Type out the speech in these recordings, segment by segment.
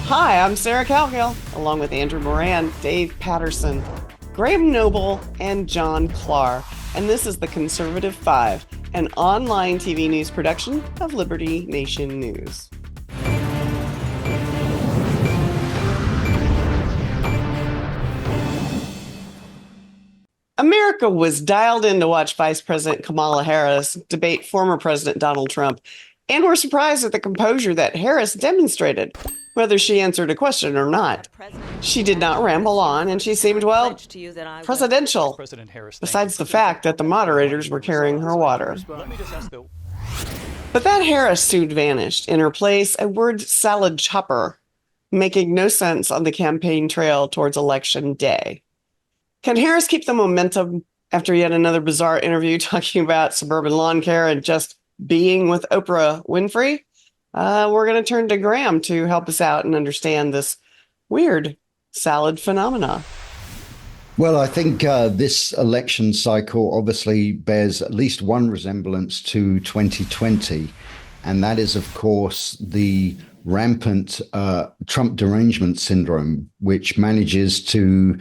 Hi, I'm Sarah Calgill, along with Andrew Moran, Dave Patterson, Graham Noble, and John Klar. And this is the Conservative Five, an online TV news production of Liberty Nation News. America was dialed in to watch Vice President Kamala Harris debate former President Donald Trump, and were surprised at the composure that Harris demonstrated, whether she answered a question or not. She did not ramble on, and she seemed, well, presidential, besides the fact that the moderators were carrying her water. But that Harris soon vanished. In her place, a word salad chopper, making no sense on the campaign trail towards Election Day. Can Harris keep the momentum after yet another bizarre interview talking about suburban lawn care and just being with Oprah Winfrey? We're going to turn to Graham to help us out and understand this weird salad phenomena. Well, I think this election cycle obviously bears at least one resemblance to 2020, and that is, of course, the rampant Trump derangement syndrome, which manages to,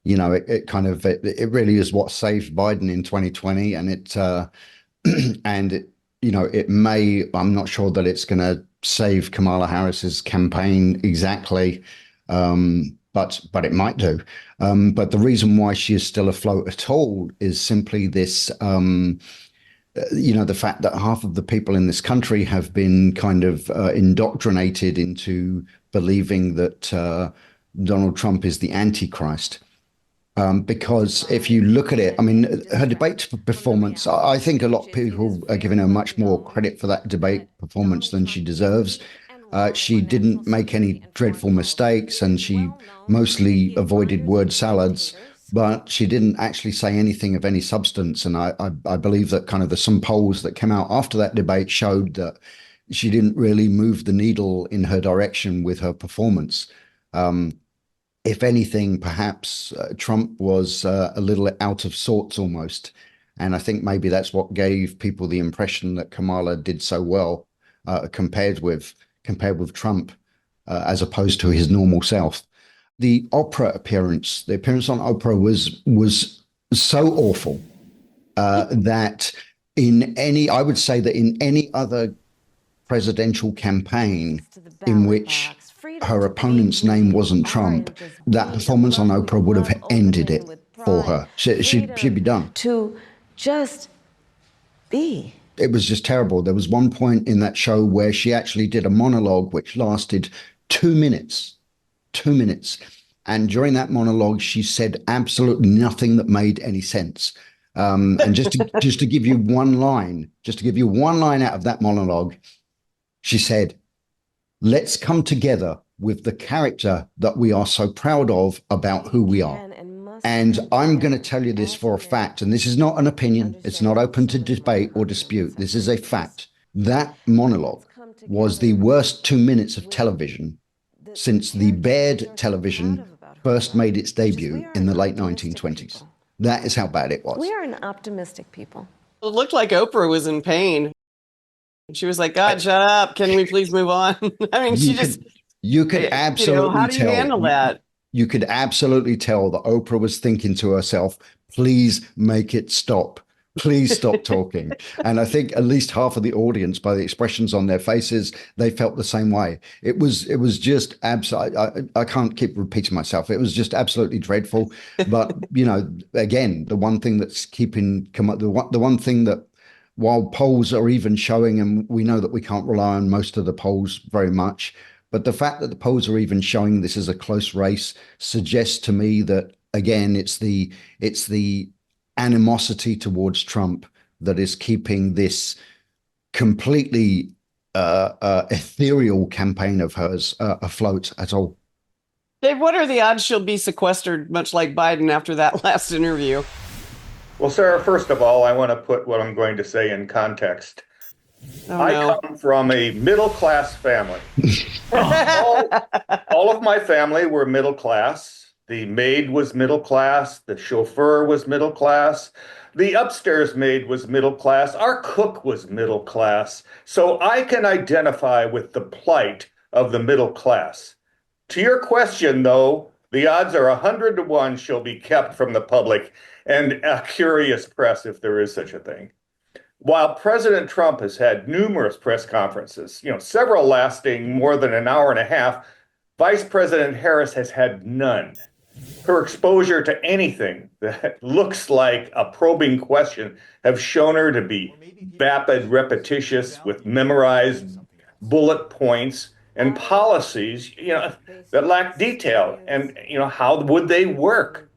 it really is what saved Biden in 2020, and it may, I'm not sure that it's going to save Kamala Harris's campaign exactly, but it might do. But the reason why she is still afloat at all is simply this, the fact that half of the people in this country have been kind of indoctrinated into believing that Donald Trump is the Antichrist. Because if you look at it, I mean, her debate performance, I think a lot of people are giving her much more credit for that debate performance than she deserves. She didn't make any dreadful mistakes, and she mostly avoided word salads, but she didn't actually say anything of any substance. And I believe that kind of some polls that came out after that debate showed that she didn't really move the needle in her direction with her performance. If anything, perhaps Trump was a little out of sorts almost. And I think maybe that's what gave people the impression that Kamala did so well compared with Trump, as opposed to his normal self. The appearance on Oprah was so awful that I would say that in any other presidential campain in which her opponent's name wasn't Trump, that performance on Oprah would have ended it for her. She'd be done. To just be. It was just terrible. There was one point in that show where she actually did a monologue which lasted 2 minutes. 2 minutes. And during that monologue, she said absolutely nothing that made any sense. And just to give you one line, out of that monologue, she said, "Let's come together with the character that we are so proud of about who we are." And I'm going to tell you this for a fact, and this is not an opinion. It's not open to debate or dispute. This is a fact. That monologue was the worst 2 minutes of television since the Baird television first made its debut in the late 1920s. That is how bad it was. We are an optimistic people. It looked like Oprah was in pain. She was like, "God, shut up. Can we please move on?" I mean, you could absolutely how do you handle that? You could absolutely tell that Oprah was thinking to herself, "Please make it stop. Please stop talking." And I think at least half of the audience, by the expressions on their faces, they felt the same way. It was just absolutely, I can't keep repeating myself. It was just absolutely dreadful. But, again, the one thing that's the one thing that, while polls are even showing, and we know that we can't rely on most of the polls very much, but the fact that the polls are even showing this as a close race suggests to me that, again, it's the animosity towards Trump that is keeping this completely ethereal campaign of hers afloat at all. Dave, what are the odds she'll be sequestered, much like Biden, after that last interview? Well, Sarah, first of all, I want to put what I'm going to say in context. I come from a middle-class family. all of my family were middle class. The maid was middle class. The chauffeur was middle class. The upstairs maid was middle class. Our cook was middle class. So I can identify with the plight of the middle class. To your question, though, the odds are 100 to 1 she'll be kept from the public and a curious press, if there is such a thing. While President Trump has had numerous press conferences, several lasting more than an hour and a half, Vice President Harris has had none. Her exposure to anything that looks like a probing question have shown her to be vapid, repetitious, with memorized bullet points and policies, that lack detail. And, how would they work?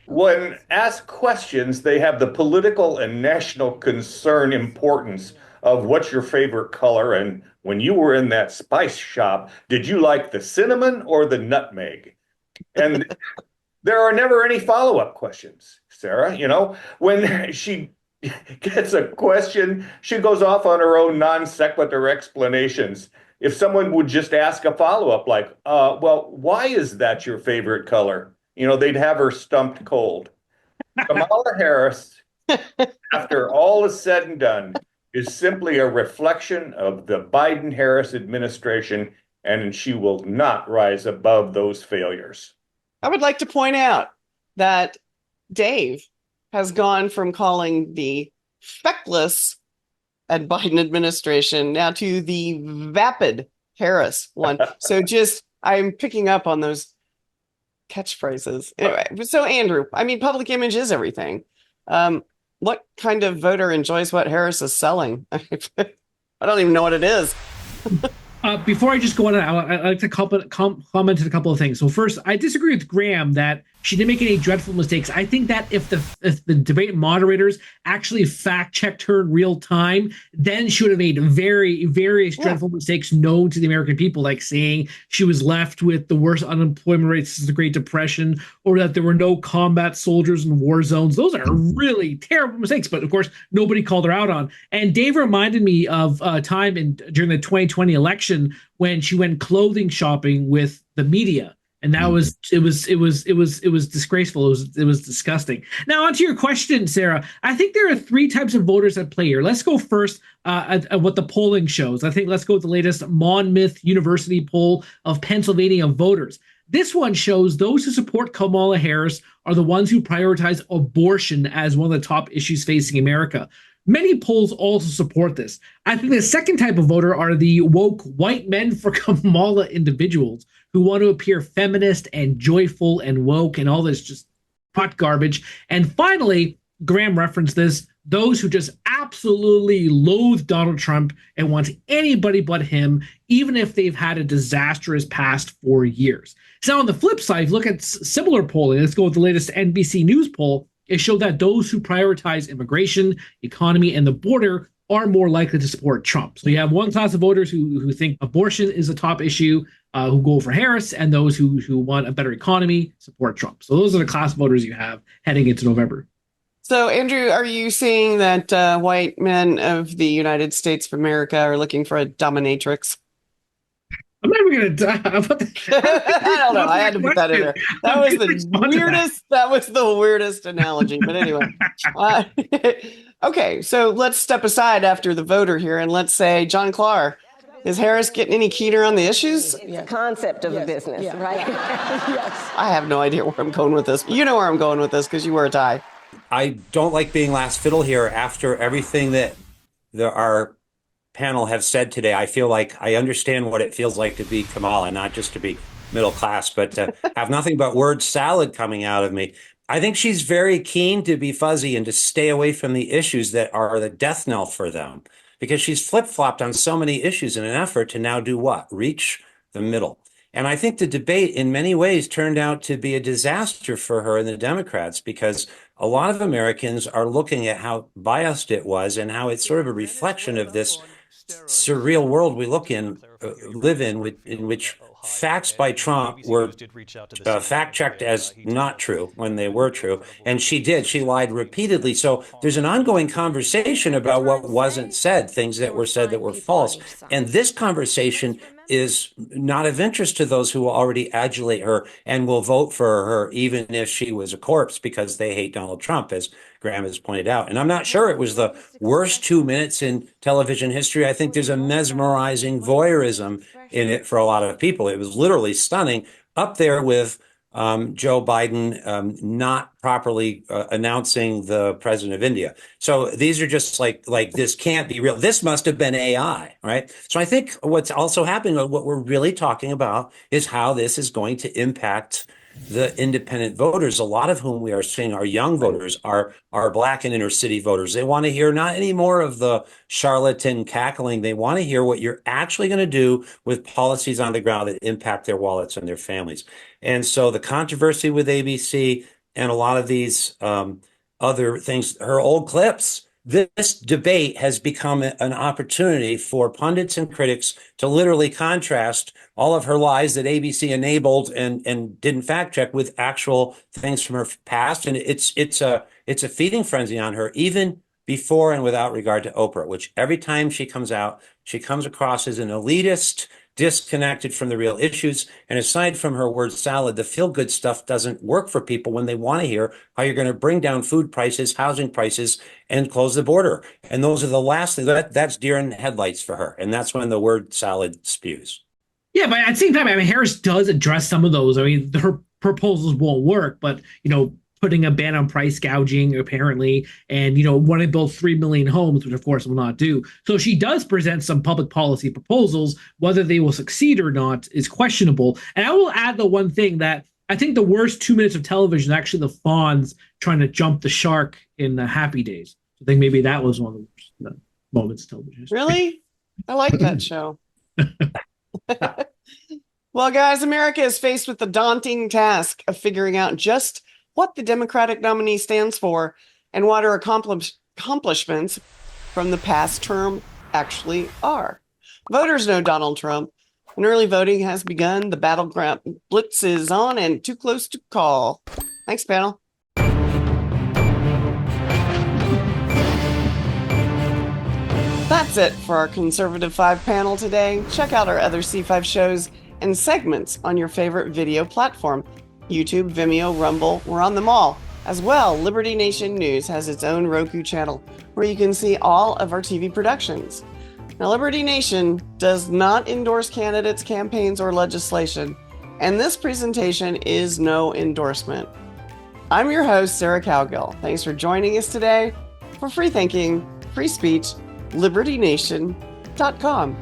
When asked questions, they have the political and national concern importance of what's your favorite color, and when you were in that spice shop, did you like the cinnamon or the nutmeg? And there are never any follow-up questions, Sarah. When she gets a question, she goes off on her own non sequitur explanations. If someone would just ask a follow-up like, well, why is that your favorite color? They'd have her stumped cold. Kamala Harris, after all is said and done, is simply a reflection of the Biden-Harris administration, and she will not rise above those failures. I would like to point out that Dave has gone from calling the feckless and Biden administration now to the vapid Harris one. So I'm picking up on those catchphrases. Anyway, so Andrew, public image is everything. What kind of voter enjoys what Harris is selling? I don't even know what it is. Before I just go on, I'd like to comment on a couple of things. So first, I disagree with Graham that she didn't make any dreadful mistakes. I think that if the debate moderators actually fact-checked her in real time, then she would have made various dreadful mistakes known to the American people, like saying she was left with the worst unemployment rates since the Great Depression, or that there were no combat soldiers in war zones. Those are really terrible mistakes, but of course, nobody called her out on. And Dave reminded me of a time during the 2020 election when she went clothing shopping with the media. And that was disgraceful. It was disgusting. Now, onto your question, Sarah. I think there are three types of voters at play here. Let's go first at what the polling shows. I think let's go with the latest Monmouth University poll of Pennsylvania voters. This one shows those who support Kamala Harris are the ones who prioritize abortion as one of the top issues facing America. Many polls also support this. I think the second type of voter are the woke white men for Kamala individuals who want to appear feminist and joyful and woke and all this just hot garbage. And finally, Graham referenced this, those who just absolutely loathe Donald Trump and want anybody but him, even if they've had a disastrous past 4 years. So on the flip side, if you look at similar polling, let's go with the latest NBC News poll. It showed that those who prioritize immigration, economy, and the border are more likely to support Trump. So you have one class of voters who think abortion is a top issue, who go for Harris, and those who want a better economy support Trump. So those are the class of voters you have heading into November. So, Andrew, are you seeing that white men of the United States of America are looking for a dominatrix? I'm not even going to die about that. I don't know. I had to put that in there. That was the weirdest. That was the weirdest analogy. But anyway, okay. So let's step aside after the voter here, and let's say John Clark. Is Harris getting any keener on the issues? It's the concept of a business, right? Yes. I have no idea where I'm going with this. You know where I'm going with this because you wear a tie. I don't like being last fiddle here after everything that our panel have said today. I feel like I understand what it feels like to be Kamala, not just to be middle class, but to have nothing but word salad coming out of me. I think she's very keen to be fuzzy and to stay away from the issues that are the death knell for them, because she's flip-flopped on so many issues in an effort to now do what? Reach the middle. And I think the debate in many ways turned out to be a disaster for her and the Democrats, because a lot of Americans are looking at how biased it was and how it's sort of a reflection of this surreal world we live in which facts by Trump were fact-checked as not true when they were true. And she lied repeatedly. So there's an ongoing conversation about what wasn't said, things that were said that were false. And this conversation is not of interest to those who will already adulate her and will vote for her, even if she was a corpse, because they hate Donald Trump, as Graham has pointed out. And I'm not sure it was the worst 2 minutes in television history. I think there's a mesmerizing voyeurism in it for a lot of people. It was literally stunning, up there with Joe Biden not properly announcing the president of India. So these are just like this can't be real. This must have been AI, right? So I think what's also happening, what we're really talking about, is how this is going to impact the independent voters, a lot of whom we are seeing are young voters, are Black and inner city voters. They want to hear not any more of the charlatan cackling. They want to hear what you're actually going to do with policies on the ground that impact their wallets and their families. And so the controversy with ABC and a lot of these other things, her old clips, this debate has become an opportunity for pundits and critics to literally contrast all of her lies that ABC enabled and didn't fact check with actual things from her past. And it's a feeding frenzy on her, even before and without regard to Oprah, which every time she comes out, she comes across as an elitist, disconnected from the real issues. And aside from her word salad, the feel-good stuff doesn't work for people when they want to hear how you're going to bring down food prices, housing prices, and close the border. And those are the last things. That's deer in headlights for her. And that's when the word salad spews. Yeah, but at the same time, I mean, Harris does address some of those. I mean, her proposals won't work, but, putting a ban on price gouging, apparently, and, want to build 3 million homes, which, of course, will not do. So she does present some public policy proposals. Whether they will succeed or not is questionable. And I will add the one thing that I think the worst 2 minutes of television is actually the Fonz trying to jump the shark in the Happy Days. I think maybe that was one of the worst moments of television. Really? I like that show. Well, guys, America is faced with the daunting task of figuring out just what the Democratic nominee stands for and what her accomplishments from the past term actually are. Voters know Donald Trump, and early voting has begun. The battleground blitz is on and too close to call. Thanks, panel. That's it for our Conservative 5 panel today. Check out our other C5 shows and segments on your favorite video platform. YouTube, Vimeo, Rumble, we're on them all. As well, Liberty Nation News has its own Roku channel where you can see all of our TV productions. Now, Liberty Nation does not endorse candidates, campaigns, or legislation, and this presentation is no endorsement. I'm your host, Sarah Cowgill. Thanks for joining us today for Free Thinking, Free Speech, LibertyNation.com.